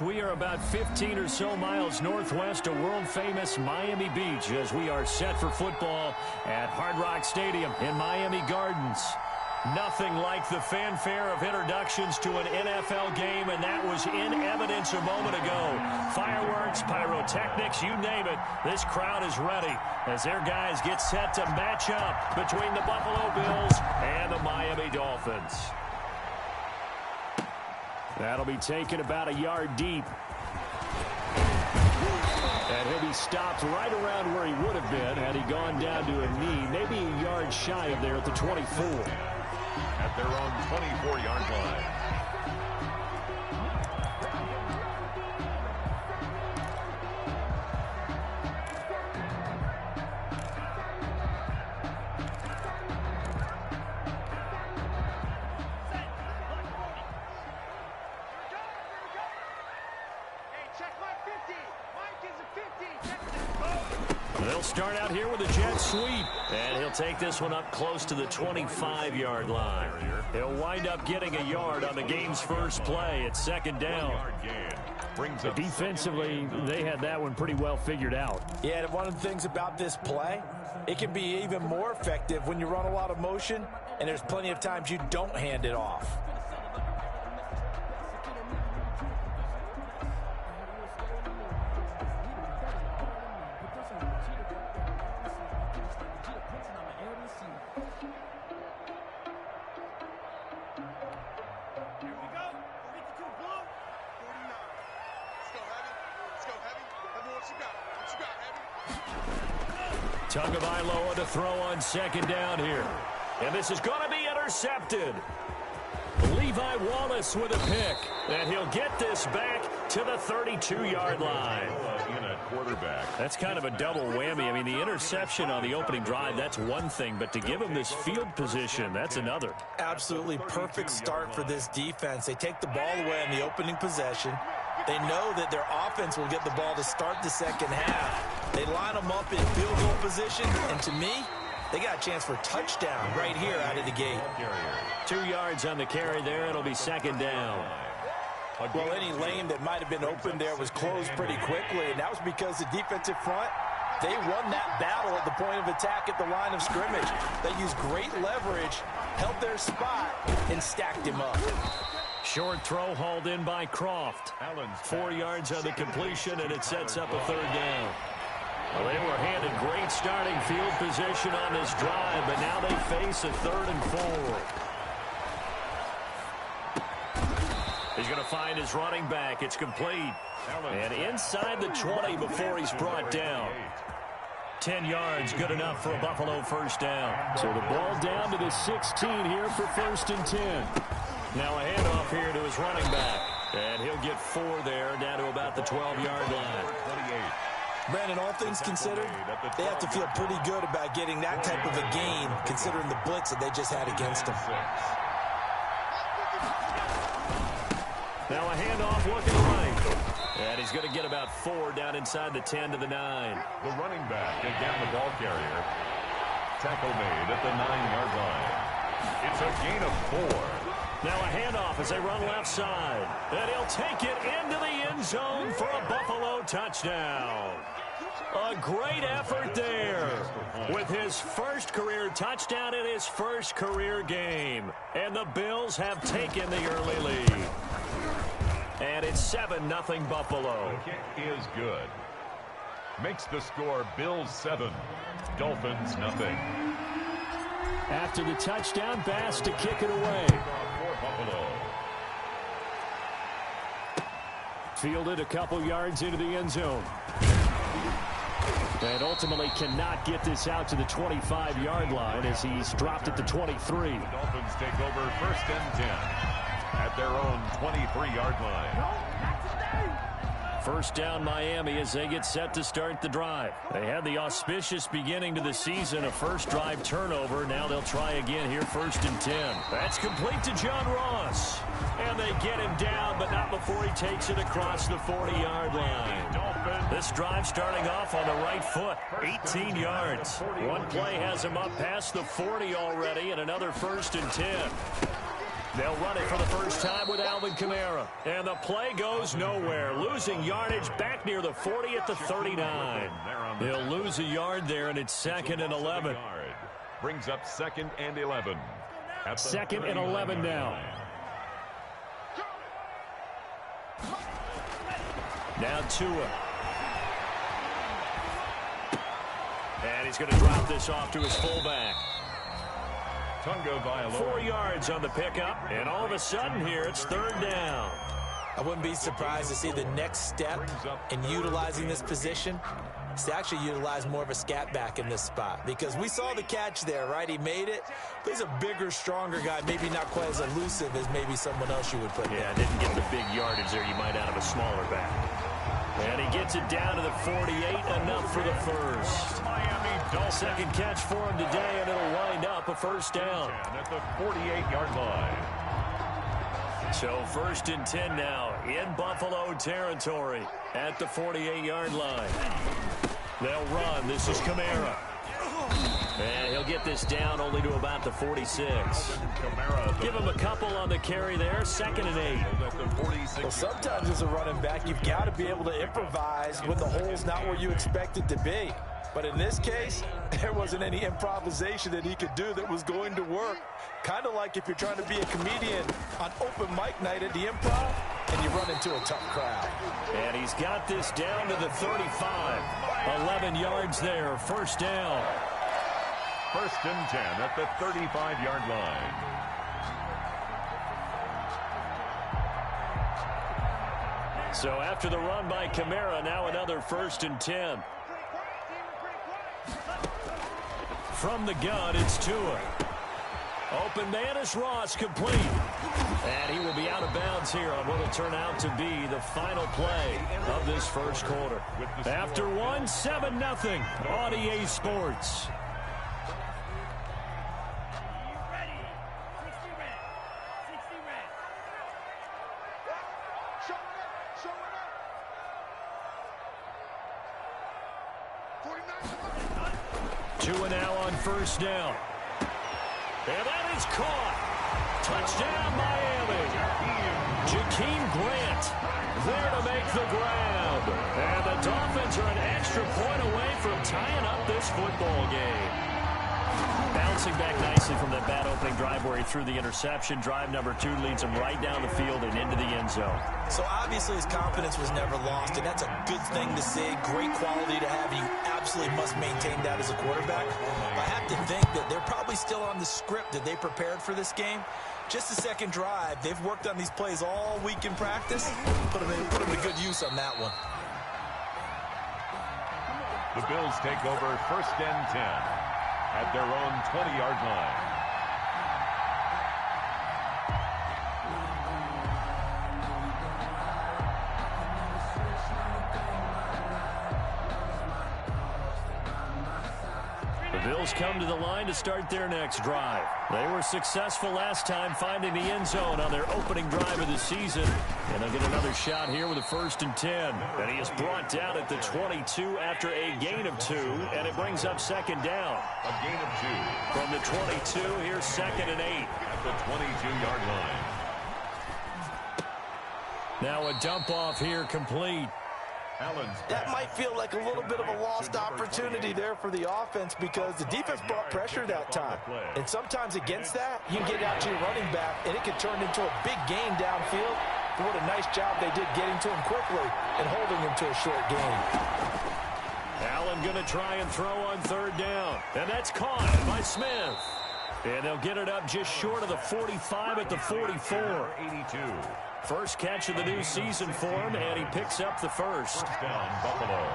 We are about 15 or so miles northwest of world-famous Miami Beach as we are set for football at Hard Rock Stadium in Miami Gardens. Nothing like the fanfare of introductions to an NFL game, and that was in evidence a moment ago. Fireworks, pyrotechnics, you name it. This crowd is ready as their guys get set to match up between the Buffalo Bills and the Miami Dolphins. That'll be taken about a yard deep. And he'll be stopped right around where he would have been had he gone down to a knee, maybe a yard shy of there at the 24. At their own 24-yard line. They'll start out here with a jet sweep. And he'll take this one up close to the 25-yard line. He'll wind up getting a yard on the game's first play. It's second down. Defensively, they had that one pretty well figured out. Yeah, and one of the things about this play, it can be even more effective when you run a lot of motion, and there's plenty of times you don't hand it off. Tagovailoa to throw on second down here. And this is going to be intercepted. Levi Wallace with a pick. And he'll get this back to the 32-yard line. That's kind of a double whammy. I mean, the interception on the opening drive, that's one thing. But to give him this field position, that's another. Absolutely perfect start for this defense. They take the ball away on the opening possession. They know that their offense will get the ball to start the second half. They line them up in field goal position, and to me, they got a chance for a touchdown right here out of the gate. 2 yards on the carry there. It'll be second down. Well, any lane that might have been open there was closed pretty quickly, and that was because the defensive front, they won that battle at the point of attack at the line of scrimmage. They used great leverage, held their spot, and stacked him up. Short throw hauled in by Croft. 4 yards on the completion, and it sets up a third down. Well, they were handed great starting field position on this drive, but now they face a 3rd and 4. He's going to find his running back. It's complete. And inside the 20 before he's brought down. 10 yards, good enough for a Buffalo first down. So the ball down to the 16 here for 1st and 10. Now a handoff here to his running back. And he'll get 4 there, down to about the 12-yard line. 28. Brandon, all things considered, they have to feel pretty good about getting that type of a gain, considering the blitz that they just had against them. Now a handoff looking right. And he's going to get about 4 down inside the 10 to the 9. The running back again, the ball carrier. Tackle made at the 9-yard line. It's a gain of 4. Now a handoff as they run left side. And he'll take it into the end zone for a Buffalo touchdown. A great effort there with his first career touchdown in his first career game. And the Bills have taken the early lead. And it's 7-0 Buffalo. The kick is good. Makes the score Bills 7, Dolphins nothing. After the touchdown, Bass to kick it away. Buffalo. Fielded a couple yards into the end zone. And ultimately cannot get this out to the 25-yard line as he's dropped at the 23. The Dolphins take over 1st and 10 at their own 23-yard line. First down Miami as they get set to start the drive. They had the auspicious beginning to the season, a first drive turnover. Now they'll try again here, 1st and 10. That's complete to John Ross. And they get him down, but not before he takes it across the 40-yard line. This drive starting off on the right foot, 18 yards. One play has him up past the 40 already, and another 1st and 10. They'll run it for the first time with Alvin Kamara. And the play goes nowhere. Losing yardage back near the 40 at the 39. He'll lose a yard there, and it's 2nd and 11. Brings up 2nd and 11. 2nd and 11 now. Now Tua. And he's going to drop this off to his fullback. 4 yards on the pickup, and all of a sudden here it's 3rd down. I wouldn't be surprised to see the next step in utilizing this position is to actually utilize more of a scat back in this spot, because we saw the catch there, right? He made it. But he's a bigger, stronger guy, maybe not quite as elusive as maybe someone else you would put Yeah, down. didn't get the big yardage there you might out of a smaller back. And he gets it down to the 48, enough for the first. Second catch for him today, and it'll wind up a 1st down. At the 48-yard line. So 1st and 10 now in Buffalo territory at the 48-yard line. They'll run. This is Kamara. And he'll get this down only to about the 46. Give him a couple on the carry there. 2nd and 8. Well, sometimes as a running back, you've got to be able to improvise when the hole's not where you expect it to be. But in this case, there wasn't any improvisation that he could do that was going to work. Kind of like if you're trying to be a comedian on open mic night at the Improv and you run into a tough crowd. And he's got this down to the 35. 11 yards there. 1st down. 1st and 10 at the 35-yard line. So after the run by Kamara, now another 1st and 10. From the gun, it's Tua. Open man is Ross, complete. And he will be out of bounds here on what will turn out to be the final play of this 1st quarter. After 7-0 on EA Sports. Tua now on 1st down. And that is caught. Touchdown, Miami. Jakeem Grant there to make the grab. And the Dolphins are an extra point away from tying up this football game. Bouncing back nicely from that bad opening drive where he threw the interception. Drive number 2 leads him right down the field and into the end zone. So obviously his confidence was never lost, and that's a good thing to see. Great quality to have. You absolutely must maintain that as a quarterback. I have to think that they're probably still on the script that they prepared for this game. Just the 2nd drive. They've worked on these plays all week in practice. Put them to good use on that one. The Bills take over 1st and 10 at their own 20-yard line. The Bills come to the line to start their next drive. They were successful last time finding the end zone on their opening drive of the season. And they'll get another shot here with a 1st and 10. And he is brought down at the 22 after a gain of 2. And it brings up 2nd down. A gain of 2. From the 22, here's 2nd and 8. At the 22-yard line. Now a dump off here complete. That might feel like a little bit of a lost opportunity there for the offense, because the defense brought pressure that time. And sometimes against that, you can get out to your running back, and it can turn into a big gain downfield. But what a nice job they did getting to him quickly and holding him to a short gain. Allen going to try and throw on 3rd down. And that's caught by Smith. And they'll get it up just short of the 45 at the 44. 82. First catch of the new season for him, and he picks up the 1st. Down, Buffalo.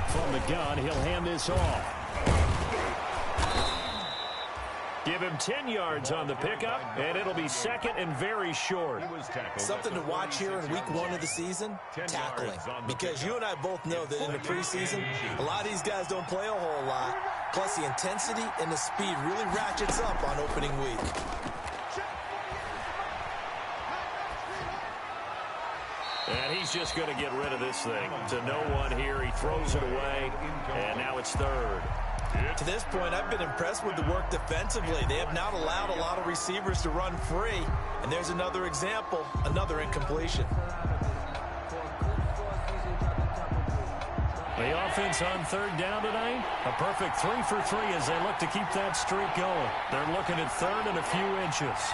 From the gun, he'll hand this off. Give him 10 yards on the pickup, and it'll be 2nd and very short. Something to watch here in week 1 of the season, tackling. Because you and I both know that in the preseason, a lot of these guys don't play a whole lot. Plus, the intensity and the speed really ratchets up on opening week. And he's just going to get rid of this thing. To no one here. He throws it away, and now it's 3rd. To this point, I've been impressed with the work defensively. They have not allowed a lot of receivers to run free. And there's another example, another incompletion. The offense on third down tonight, a perfect 3 for 3 as they look to keep that streak going. They're looking at third and a few inches.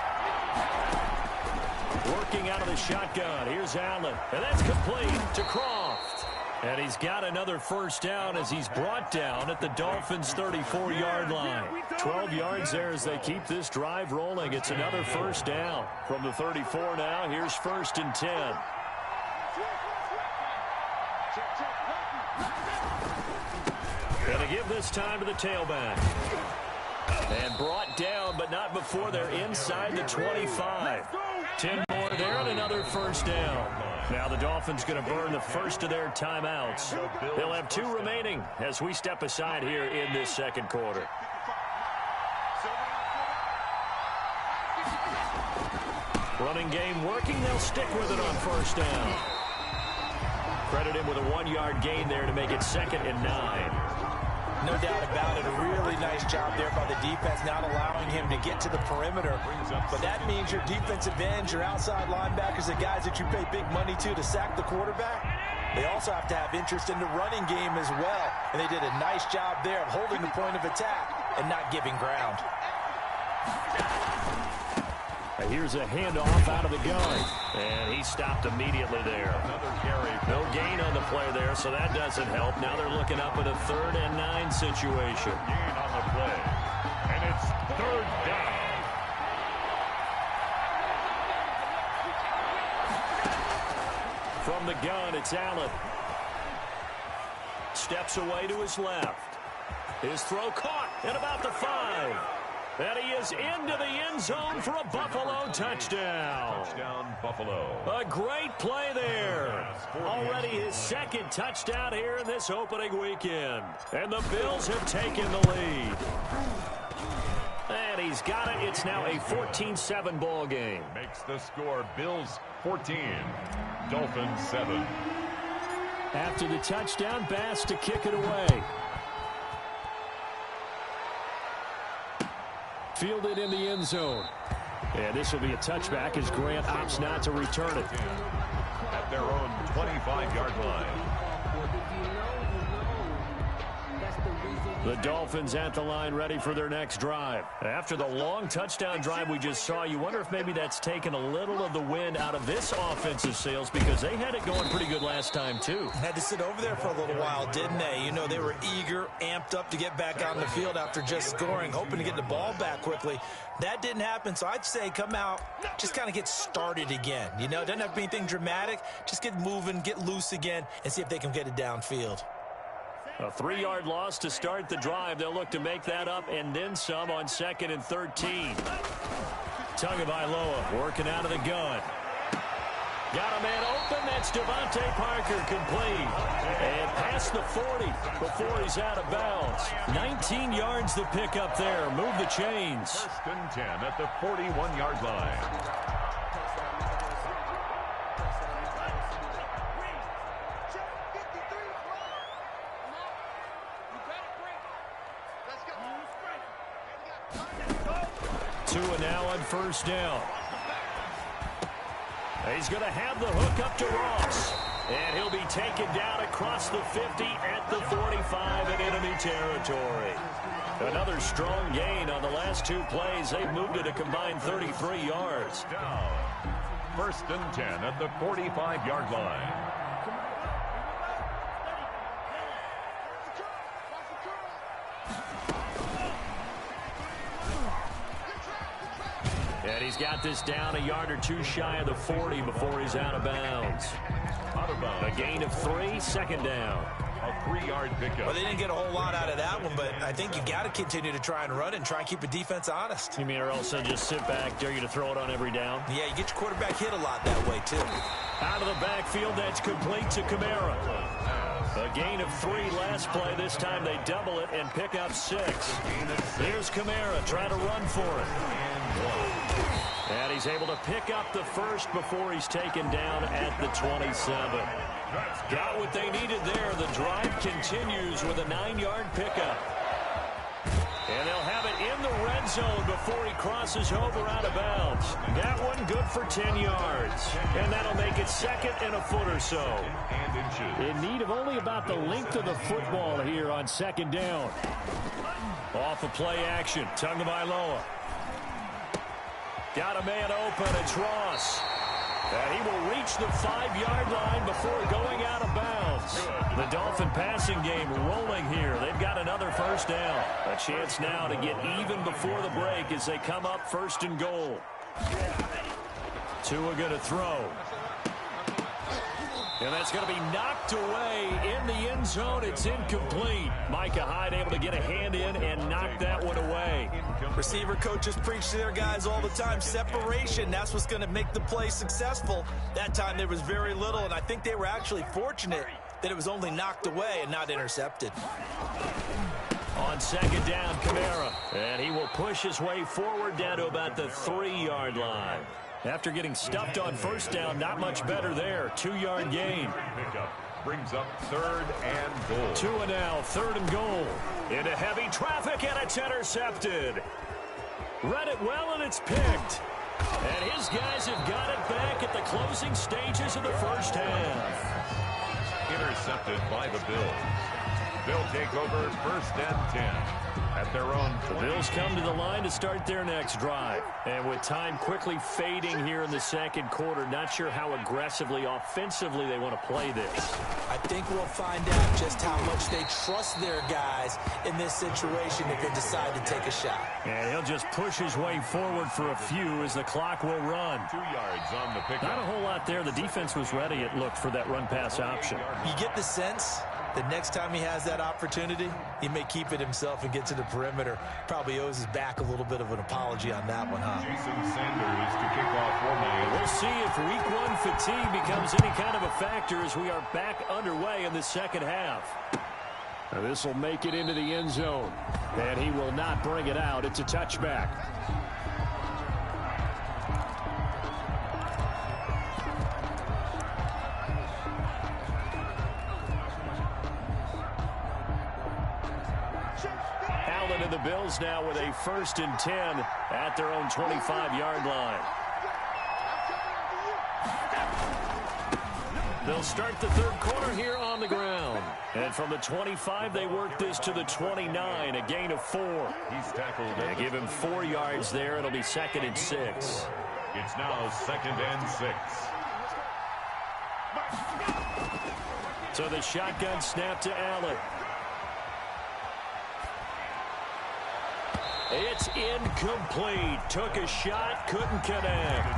Working out of the shotgun. Here's Allen. And that's complete to Croft. And he's got another first down as he's brought down at the Dolphins' 34-yard line. 12 yards there as they keep this drive rolling. It's another first down. From the 34 now, here's 1st and 10. Going to give this time to the tailback. And brought down, but not before they're inside the 25. 10 more there and another first down. Now the Dolphins going to burn the first of their timeouts. They'll have 2 remaining as we step aside here in this second quarter. Running game working. They'll stick with it on first down. Credit him with a 1-yard gain there to make it 2nd and 9. No doubt about it. A really nice job there by the defense, not allowing him to get to the perimeter. But that means your defensive ends, your outside linebackers, the guys that you pay big money to sack the quarterback, they also have to have interest in the running game as well. And they did a nice job there of holding the point of attack and not giving ground. Here's a handoff out of the gun. And he stopped immediately there. Another carry. No gain on the play there, so that doesn't help. Now they're looking up at a 3rd and 9 situation. Gain on the play. And it's 3rd down. From the gun, it's Allen. Steps away to his left. His throw caught at about the 5. And he is into the end zone for a Buffalo touchdown. Touchdown, Buffalo. A great play there. Already his 2nd touchdown here in this opening weekend. And the Bills have taken the lead. And he's got it. It's now a 14-7 ball game. Makes the score Bills 14, Dolphins 7. After the touchdown, Bass to kick it away. Fielded in the end zone. And this will be a touchback as Grant opts not to return it. At their own 25-yard line. The Dolphins at the line ready for their next drive. After the long touchdown drive we just saw, you wonder if maybe that's taken a little of the wind out of this offensive sails because they had it going pretty good last time too. Had to sit over there for a little while, didn't they? You know, they were eager, amped up to get back on the field after just scoring, hoping to get the ball back quickly. That didn't happen, so I'd say come out, just kind of get started again. You know, it doesn't have to be anything dramatic. Just get moving, get loose again, and see if they can get it downfield. A 3-yard loss to start the drive. They'll look to make that up and then some on 2nd and 13. Tagovailoa working out of the gun. Got a man open. That's Devontae Parker complete. And past the 40 before he's out of bounds. 19 yards to pick up there. Move the chains. 1st and 10 at the 41-yard line. Now on first down. He's going to have the hook up to Ross. And he'll be taken down across the 50 at the 45 in enemy territory. Another strong gain on the last 2 plays. They've moved it a combined 33 yards. Down. 1st and 10 at the 45-yard line. And he's got this down a yard or 2 shy of the 40 before he's out of bounds. A gain of 3, 2nd down. A 3-yard pickup. Well, they didn't get a whole lot out of that one, but I think you got to continue to try and run and try and keep the defense honest. You mean or else they'll just sit back, dare you to throw it on every down? Yeah, you get your quarterback hit a lot that way, too. Out of the backfield, that's complete to Kamara. A gain of 3 last play. This time they double it and pick up 6. Here's Kamara trying to run for it. And he's able to pick up the first before he's taken down at the 27. Got what they needed there. The drive continues with a 9-yard pickup. end zone before he crosses over out of bounds. That one good for 10 yards. And that'll make it second and a foot or so. In need of only about the length of the football here on second down. Off of play action. Tagovailoa. Got a man open. It's Ross. And he will reach the 5-yard line before going out of bounds. The Dolphin passing game rolling here. They've got another first down. A chance now to get even before the break as they come up first and goal. Tua going to throw. And that's going to be knocked away in the end zone. It's incomplete. Micah Hyde able to get a hand in and knock that one away. Receiver coaches preach to their guys all the time. Separation, that's what's going to make the play successful. That time there was very little, and I think they were actually fortunate that it was only knocked away and not intercepted. On second down, Kamara. And he will push his way forward down to about the 3-yard line. After getting stuffed on first down, not much better there. 2-yard gain. Brings up third and goal. Tua now, third and goal. Into heavy traffic, and it's intercepted. Read it well, and it's picked. And his guys have got it back at the closing stages of the first half. Intercepted by the Bills. They'll take over first and 10 at their own 20. The Bills come to the line to start their next drive. And with time quickly fading here in the second quarter, not sure how aggressively, offensively they want to play this. I think we'll find out just how much they trust their guys in this situation if they decide to take a shot. And he'll just push his way forward for a few as the clock will run. 2 yards on the pickup. Not a whole lot there. The defense was ready, it looked, for that run-pass option. You get the sense the next time he has that opportunity, he may keep it himself and get to the perimeter. Probably owes his back a little bit of an apology on that one, huh? Jason Sanders to kick off for Miami. We'll see if week one fatigue becomes any kind of a factor as we are back underway in the second half. Now this will make it into the end zone. And he will not bring it out. It's a touchback. And the Bills now with a first and 10 at their own 25-yard line. They'll start the third quarter here on the ground. And from the 25, they work this to the 29, a gain of 4. He's tackled. They give him 4 yards there. It'll be second and 6. It's now second and 6. So the shotgun snap to Allen. It's incomplete. Took a shot, couldn't connect.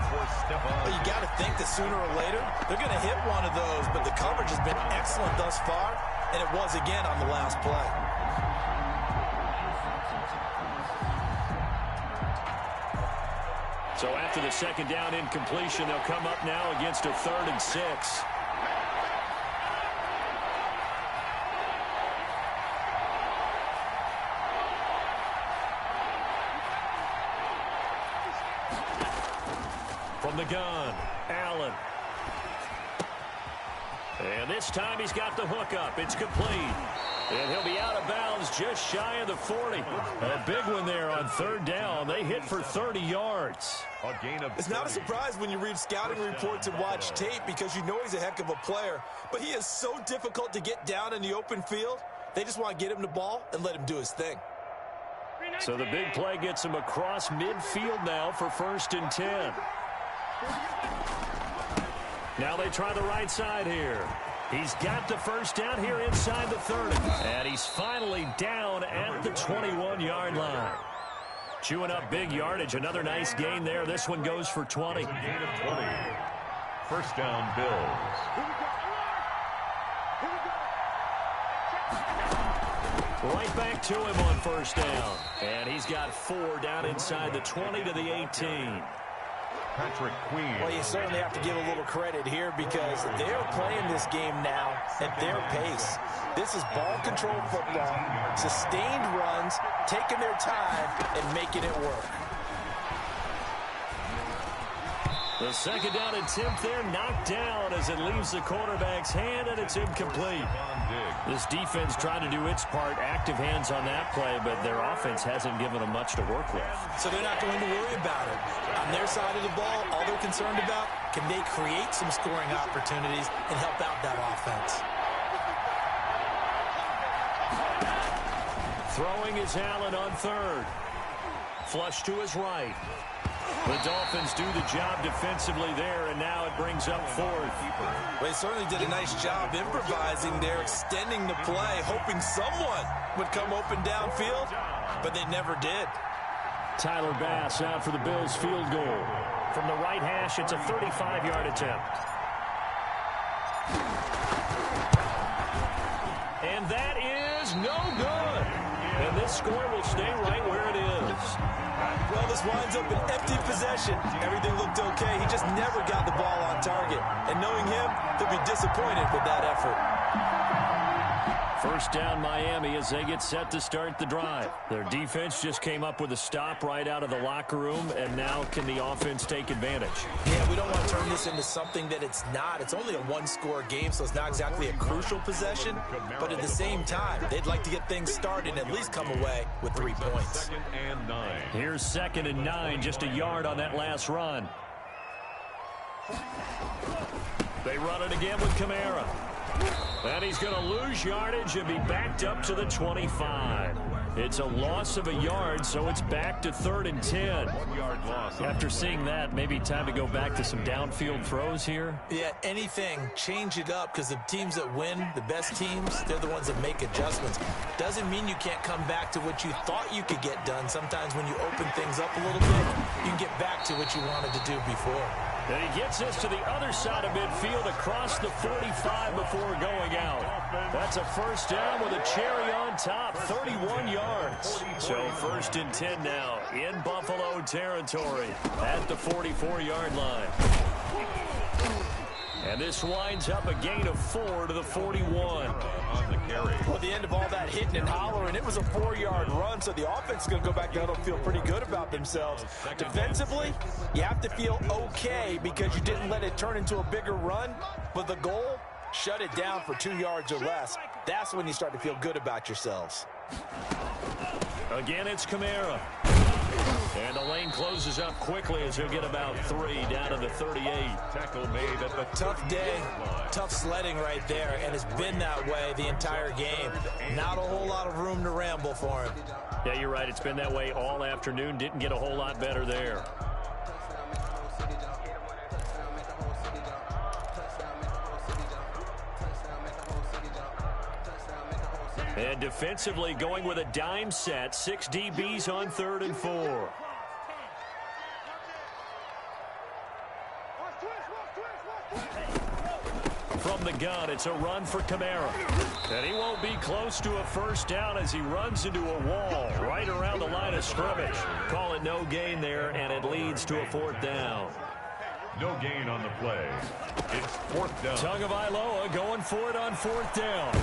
Well, you got to think that sooner or later they're going to hit one of those, but the coverage has been excellent thus far, and it was again on the last play. So after the second down incompletion, they'll come up now against a third and 6. From the gun, Allen. And this time he's got the hook up. It's complete. And he'll be out of bounds just shy of the 40. A big one there on third down. They hit for 30 yards. A gain of It's not a surprise when you read scouting reports and watch tape because you know he's a heck of a player. But he is so difficult to get down in the open field. They just want to get him the ball and let him do his thing. So the big play gets him across midfield now for first and 10. Now they try the right side here. He's got the first down here inside the 30. And he's finally down at the 21-yard line. Chewing up big yardage. Another nice gain there. This one goes for 20. gain of 20. First down, Bills. Right back to him on first down. And he's got 4 down inside the 20 to the 18. Patrick Queen. Well, you certainly have to give a little credit here because they're playing this game now at their pace. This is ball control football, sustained runs, taking their time and making it work. The second down attempt there knocked down as it leaves the quarterback's hand, and it's incomplete. This defense tried to do its part, active hands on that play, but their offense hasn't given them much to work with. So they're not going to worry about it. On their side of the ball, all they're concerned about, can they create some scoring opportunities and help out that offense? Throwing is Allen on third. Flush to his right. The Dolphins do the job defensively there, and now it brings up fourth. They certainly did a nice job improvising there, extending the play, hoping someone would come open downfield, but they never did. Tyler Bass out for the Bills field goal. From the right hash, it's a 35-yard attempt. And that is no good. And this score will stay right where it is. Well, this winds up an empty possession. Everything looked okay. He just never got the ball on target. And knowing him, he'll be disappointed with that effort. First down Miami as they get set to start the drive. Their defense just came up with a stop right out of the locker room, and now can the offense take advantage? Yeah, we don't want to turn this into something that it's not. It's only a one-score game, so it's not exactly a crucial possession. But at the same time, they'd like to get things started and at least come away with 3 points. Here's 2nd and 9, just a yard on that last run. They run it again with Kamara. And he's going to lose yardage and be backed up to the 25. It's a loss of a yard, so it's back to 3rd and 10. 1 yard loss. After seeing that, maybe time to go back to some downfield throws here. Yeah, anything, change it up, because the teams that win, the best teams, they're the ones that make adjustments. Doesn't mean you can't come back to what you thought you could get done. Sometimes when you open things up a little bit, you can get back to what you wanted to do before. And he gets us to the other side of midfield across the 45 before going out. That's a first down with a cherry on top, 31 yards. So 1st and 10 now in Buffalo territory at the 44-yard line. And this winds up a gain of 4 to the 41. On the carry. Well, at the end of all that hitting and hollering, it was a 4-yard run, so the offense is going to go back down and feel pretty good about themselves. Defensively, you have to feel okay because you didn't let it turn into a bigger run, but the goal, shut it down for 2 yards or less. That's when you start to feel good about yourselves. Again, it's Kamara. And the lane closes up quickly as he'll get about 3 down to the 38. Tackle made at the Tough day, tough sledding right there, and it's been that way the entire game. Not a whole lot of room to ramble for him. Yeah, you're right. It's been that way all afternoon. Didn't get a whole lot better there. And defensively going with a dime set. 6 DBs on 3rd and 4. From the gun, it's a run for Kamara. And he won't be close to a first down as he runs into a wall right around the line of scrimmage. Call it no gain there, and it leads to a 4th down. no gain on the play. It's 4th down. Tagovailoa going for it on 4th down.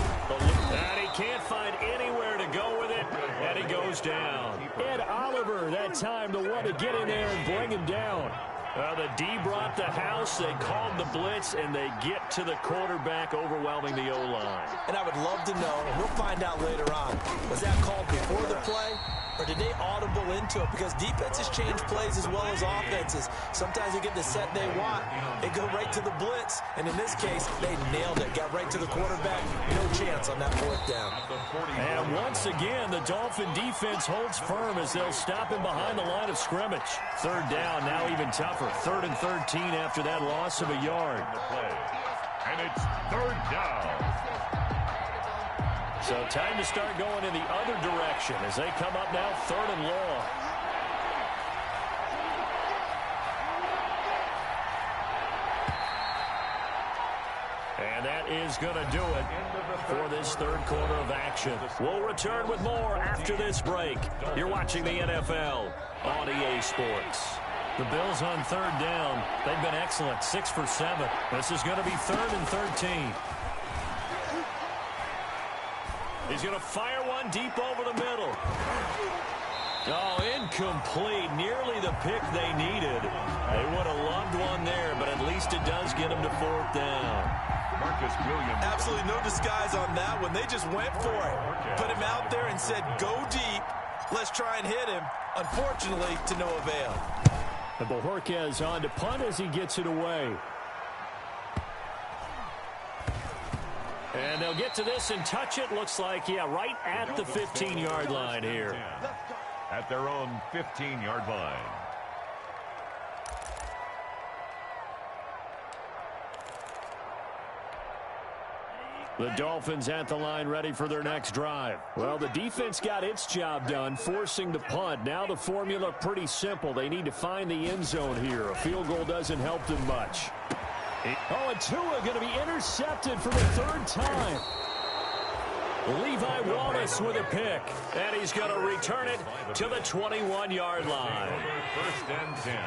And he can't find anywhere to go with it, and he goes down. Ed Oliver that time the one to get in there and bring him down. The D brought the house, they called the blitz, and they get to the quarterback, overwhelming the O-line. And I would love to know, and we'll find out later on, was that called before the play, or did they audible into it? Because defenses change plays as well as offenses. Sometimes they get the set they want, they go right to the blitz, and in this case, they nailed it. Got right to the quarterback, no chance on that 4th down. And once again, the Dolphin defense holds firm as they'll stop him behind the line of scrimmage. 3rd down, now even tougher. 3rd and 13 after that loss of a yard. And it's 3rd down. So time to start going in the other direction as they come up now 3rd and long. And that is going to do it for this 3rd quarter of action. We'll return with more after this break. You're watching the NFL on EA Sports. The Bills on 3rd down. They've been excellent, 6 for 7. This is going to be 3rd and 13. He's going to fire one deep over the middle. Oh, incomplete. Nearly the pick they needed. They would have loved one there, but at least it does get them to 4th down. Marcus Williams. Absolutely no disguise on that one. They just went for it. Put him out there and said, go deep. Let's try and hit him. Unfortunately, to no avail. And Bojorquez on to punt as he gets it away. And they'll get to this and touch it. Looks like, yeah, right at the 15-yard line here. At their own 15-yard line. The Dolphins at the line ready for their next drive. Well, the defense got its job done, forcing the punt. Now the formula pretty simple. They need to find the end zone here. A field goal doesn't help them much. Oh, and Tua going to be intercepted for the 3rd time. Levi Wallace with a pick. And he's going to return it to the 21-yard line. 1st and 10.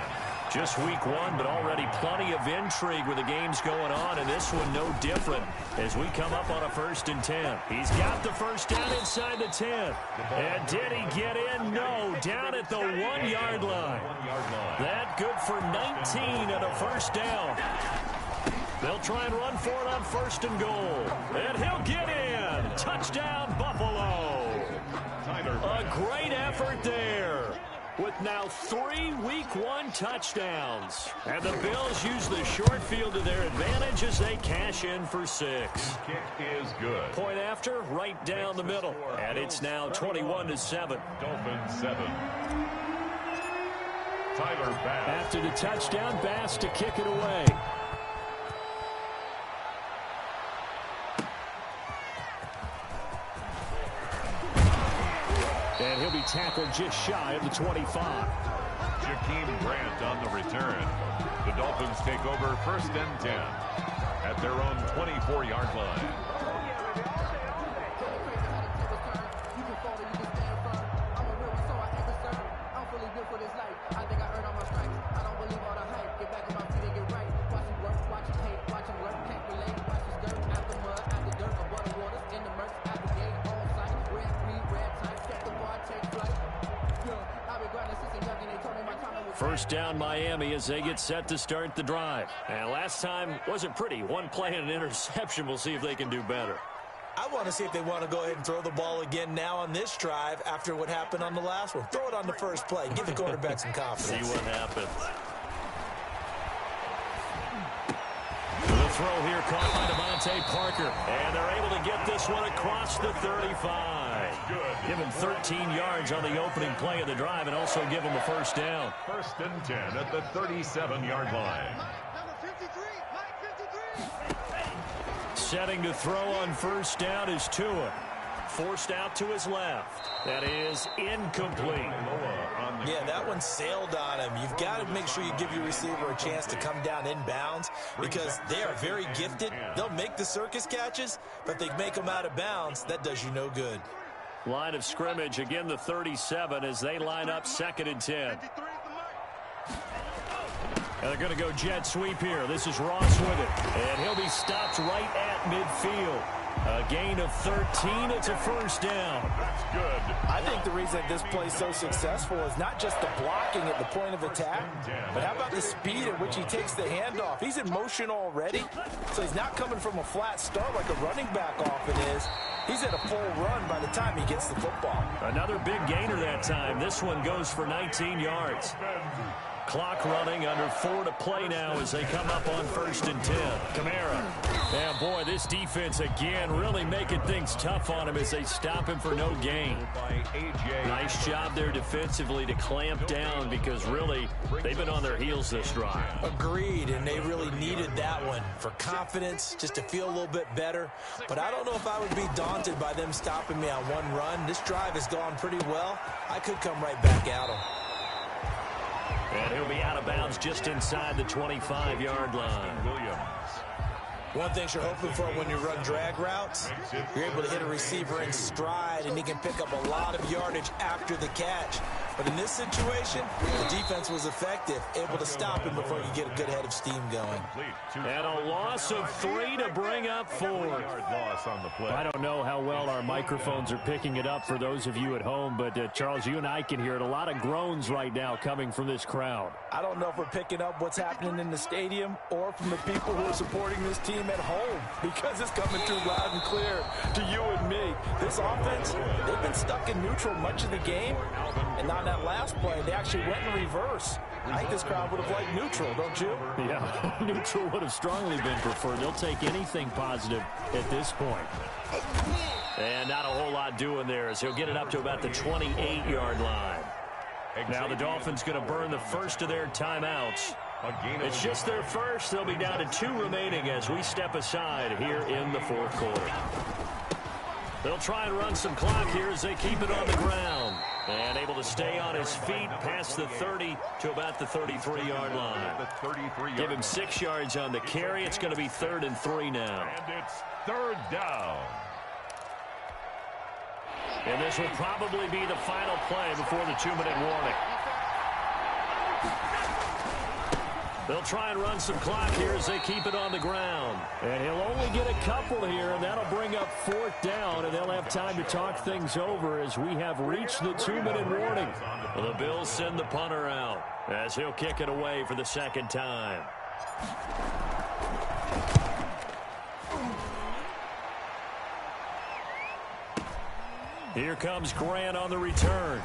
Just week 1, but already plenty of intrigue with the games going on, and this one no different as we come up on a 1st and 10. He's got the 1st down inside the 10. And did he get in? No, down at the 1-yard line. That good for 19 and a 1st down. They'll try and run for it on 1st and goal. And he'll get in. Touchdown, Buffalo. A great effort there. With now 3 week 1 touchdowns. And the Bills use the short field to their advantage as they cash in for 6. Kick is good. Point after, right down the middle. And it's now 21-7. Dolphins 7. Tyler Bass. After the touchdown, Bass to kick it away. And he'll be tackled just shy of the 25. Jakeem Grant on the return. The Dolphins take over 1st and 10 at their own 24-yard line. First down Miami as they get set to start the drive. And last time wasn't pretty. 1 play and an interception. We'll see if they can do better. I want to see if they want to go ahead and throw the ball again now on this drive after what happened on the last one. Throw it on the first play. Give the quarterback some confidence. See what happens. The throw here caught by Devontae Parker. And they're able to get this one across the 35. Give him 13 yards on the opening play of the drive and also give him a 1st down. 1st and 10 at the 37-yard line. Setting to throw on 1st down is Tua. Forced out to his left. That is incomplete. Yeah, that one sailed on him. You've got to make sure you give your receiver a chance to come down inbounds because they are very gifted. They'll make the circus catches, but if they make them out of bounds, that does you no good. Line of scrimmage, again the 37 as they line up 2nd and 10. And they're going to go jet sweep here. This is Ross with it. And he'll be stopped right at midfield. A gain of 13. It's a 1st down. That's good. I think the reason this play is so successful is not just the blocking at the point of attack, but how about the speed at which he takes the handoff? He's in motion already, so he's not coming from a flat start like a running back often is. He's at a full run by the time he gets the football. Another big gainer that time. This one goes for 19 yards. Clock running, under 4 to play now as they come up on 1st and 10. Kamara. And boy, this defense again really making things tough on him as they stop him for no gain. Nice job there defensively to clamp down because really they've been on their heels this drive. Agreed, and they really needed that one for confidence, just to feel a little bit better. But I don't know if I would be daunted by them stopping me on one run. This drive has gone pretty well. I could come right back at them. And he'll be out of bounds just inside the 25-yard line. Williams. One thing you're hoping for when you run drag routes, you're able to hit a receiver in stride, and he can pick up a lot of yardage after the catch. But in this situation, the defense was effective, able to stop him before he could get a good head of steam going. And a loss of 3 to bring up 4. Loss on the play. I don't know how well our microphones are picking it up for those of you at home, but Charles, you and I can hear it. A lot of groans right now coming from this crowd. I don't know if we're picking up what's happening in the stadium or from the people who are supporting this team at home, because it's coming through loud and clear to you and me. This offense, they've been stuck in neutral much of the game, and on that last play, they actually went in reverse. I think this crowd would have liked neutral, don't you? Yeah, neutral would have strongly been preferred. They'll take anything positive at this point. And not a whole lot doing there as he'll get it up to about the 28-yard line. Now the Dolphins going to burn the first of their timeouts. It's just their first. They'll be down to 2 remaining as we step aside here in the fourth quarter. They'll try and run some clock here as they keep it on the ground. And able to stay on his feet past the 30 to about the 33-yard line. Give him 6 yards on the carry. It's going to be 3rd and 3 now. And it's 3rd down. And this will probably be the final play before the 2-minute warning. They'll try and run some clock here as they keep it on the ground. And he'll only get a couple here, and that'll bring up 4th down, and they'll have time to talk things over as we have reached the 2-minute warning. Well, the Bills send the punter out as he'll kick it away for the 2nd time. Here comes Grant on the return.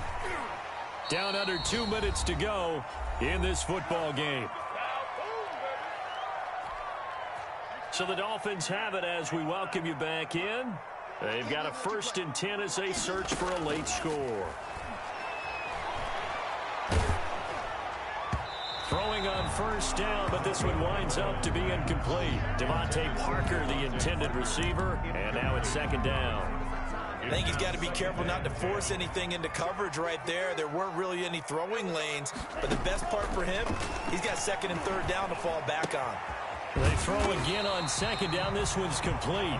Down under 2 minutes to go in this football game. So the Dolphins have it as we welcome you back in. They've got a 1st and 10 as they search for a late score. Throwing on 1st down, but this one winds up to be incomplete. Devontae Parker, the intended receiver, and now it's 2nd down. I think he's got to be careful not to force anything into coverage right there. There weren't really any throwing lanes, but the best part for him, he's got 2nd and 3rd down to fall back on. They throw again on 2nd down. This one's complete.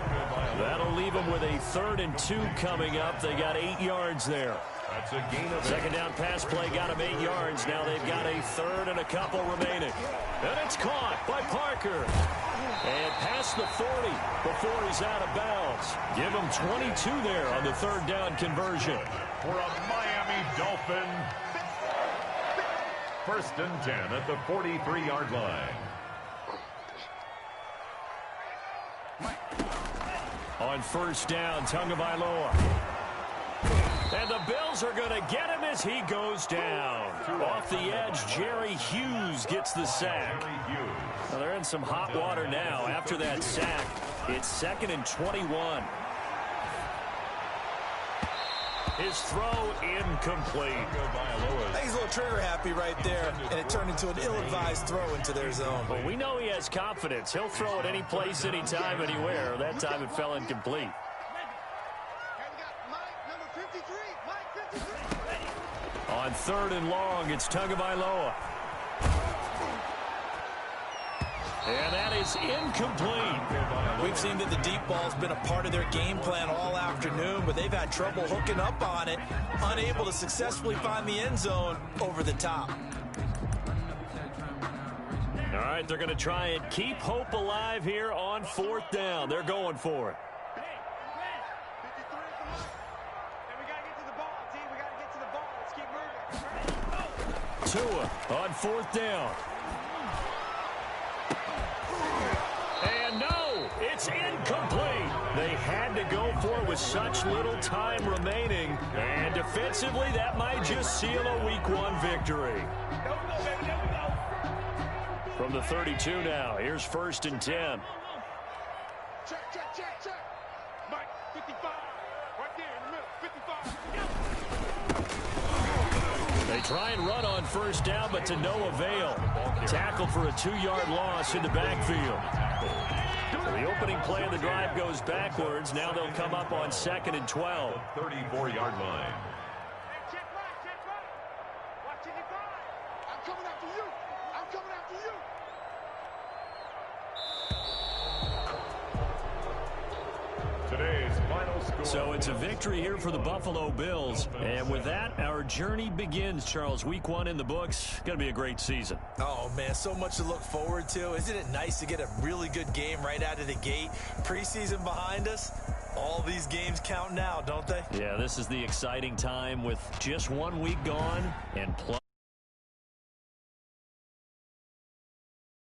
That'll leave them with a 3rd and 2 coming up. They got 8 yards there. That's a gain of 2nd down pass play got them 8 yards. Now they've got a 3rd and a couple remaining. And it's caught by Parker. And past the 40 before he's out of bounds. Give him 22 there on the 3rd down conversion. for a Miami Dolphin. 1st and 10 at the 43-yard line. On 1st down, Tagovailoa. And the Bills are going to get him as he goes down. Off the edge, Jerry Hughes gets the sack. Well, they're in some hot water now. After that sack, it's 2nd and 21. His throw incomplete. I think he's a little trigger happy right there, and it turned into an ill-advised throw into their zone. But we know he has confidence. He'll throw it any place, anytime, anywhere. That time it fell incomplete. On 3rd and long, it's Tagovailoa. And that is incomplete. We've seen that the deep ball's been a part of their game plan all afternoon, but they've had trouble hooking up on it, unable to successfully find the end zone over the top. All right, they're going to try and keep hope alive here on 4th down. They're going for it. Tua on 4th down. And no, it's incomplete. They had to go for it with such little time remaining. And defensively, that might just seal a Week 1 victory. From the 32 now, here's 1st and 10. Check, check, check, check. Mike, 55. Right there in the middle, 55. They try and run on 1st down, but to no avail. Tackled for a 2-yard loss in the backfield. So the opening play of the drive goes backwards. Now they'll come up on 2nd and 12. 34-yard line. Check right, check right. Watch it, I'm coming after you. I'm coming after you. Today's final So it's a victory here for the Buffalo Bills. And with that, our journey begins, Charles. Week 1 in the books. Going to be a great season. Oh, man, so much to look forward to. Isn't it nice to get a really good game right out of the gate? Preseason behind us. All these games count now, don't they? Yeah, this is the exciting time with just 1 week gone and plus